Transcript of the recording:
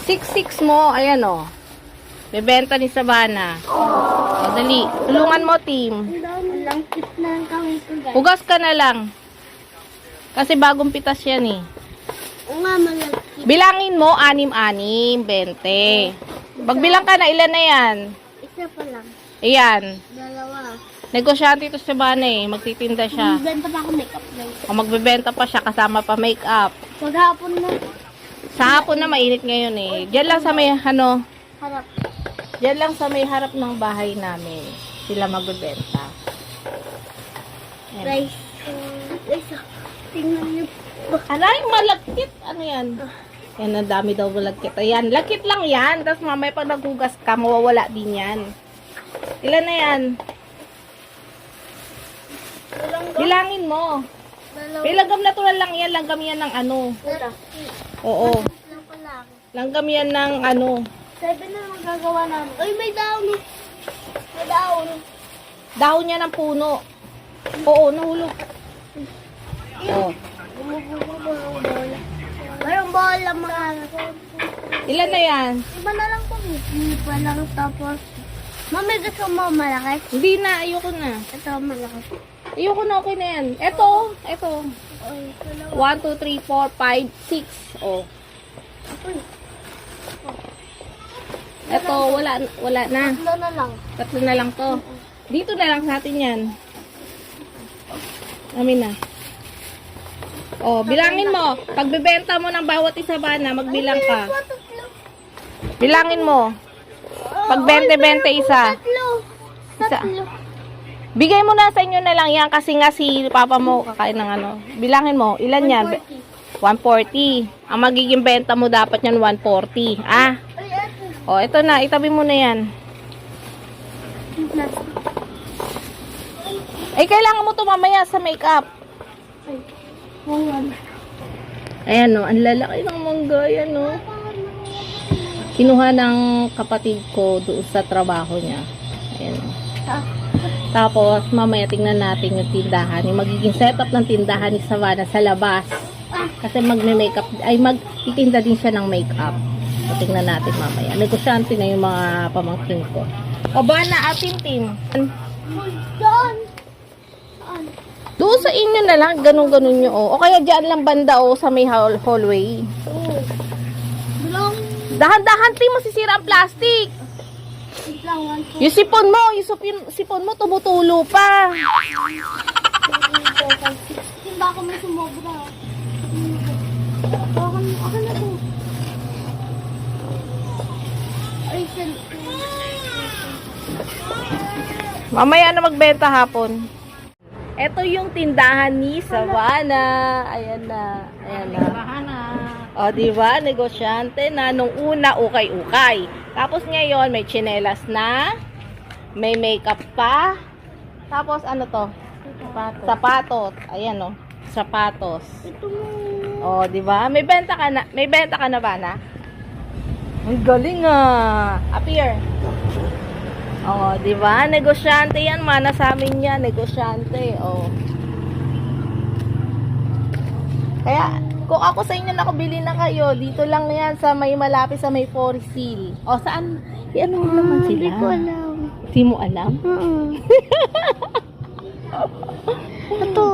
6'6" mo, ayan o. Bebenta ni Savannah. O, dali. Tulungan mo, team. Langkit na lang kami ito, guys. Hugas ka na lang. Kasi bagong pitas yan eh. Oo nga, malagkit. Bilangin mo, 6, 6, 20. Pagbilang ka na, ilan na yan? Isa pa lang. Ayan. Dalawa. Negosyante ito si Savannah eh. Magtitinda siya. Benta pa ako makeup, guys. O, magbebenta pa siya kasama pa makeup. Paghapon na. Sa hapon na mainit ngayon eh. Diyan lang sa may ano, Harap. diyan lang sa may harap ng bahay namin. Sila magbebenta. Ayan. Guys. Guys, tingnan niyo. Alay, malagkit. Ano yan? Yan, ang dami daw malagkit. Ayan, lagkit lang yan. Tapos mamaya pag naghugas ka, mawawala din yan. Ilan na yan? Bilangin mo. Dalawa. Langgam natural lang yan. Langgam yan ng ano. Oo. Lang pala. Langgam yan ng ano. 7 na magagawa namin. Ay, may daon. May daon. Dahon niya ng puno. Oo, nahulog. Oo. Mayroong bola mga. Ilan na yan? Iba na lang po. Hindi pa lang tapos. Mami, gusto mo malaki? Hindi na, ayoko na. Ito malaki. Ayoko na, okay na yan. Ito. Ay, dalawa. 1, 2, 3, 4, 5, 6. Oh. Uy, Ito, wala na. tatlo na lang. Tatlo na lang to. Dito na lang sa atin yan. Amin na. Oh, bilangin mo. Pagbebenta mo ng bawat isa ba na, magbilang ka. Tatlo. Bilangin mo. Pag 20-20 isa. Tatlo. Isa. Tatlo. Bigay mo na sa inyo na lang yan kasi nga si papa mo kakain ng ano. Bilangin mo, ilan yan? 140. Ang magiging benta mo dapat yan 140. Ah? Ay, ito. Oh, ito na. Itabi mo na yan. Eh, kailangan mo to mamaya sa makeup. Ay, wangan. Ayan o, ang lalaki ng mangga. Ayan o. Kinuha ng kapatid ko doon sa trabaho niya. Ayan o. Tapos, mamaya tingnan natin yung tindahan. Yung magiging setup ng tindahan ni Savannah sa labas. Kasi magme-makeup, ay magtitinda din siya ng makeup. So, tingnan natin mamaya. Negosyante na yung mga pamangkin ko. O ba na ating team? Doon. Doon sa inyo na lang, ganun-ganun nyo. O kaya dyan lang banda o sa may hallway. Bulong. Dahan-dahan, team, masisira ang plastic. Wait lang, 1, 2, Yung sipon mo, sipon mo, tumutulo pa. 3, 4, 5, 6. Baka may sumobra. Okay na po. Ay, Mamaya na magbenta hapon. Ito yung tindahan ni Savannah. Ayan na. Ayan na. O, diba? Negosyante na. Nung una, ukay-ukay. Tapos ngayon, may tsinelas na. May makeup pa. Tapos, ano to? Sapatos. Ayan, o. Sapatos. ito mo. O, diba? May benta ka na. May benta ka na ba na? Ang galing ah. Appear. O, diba? Negosyante yan. Mana sa amin yan. Negosyante. O. Kaya, kung ako sa inyo nakabili na kayo, dito lang yan sa may malapit sa may Forest Hill. O, saan? Ano naman sila? Hindi ko alam. Hindi mo alam? Ito.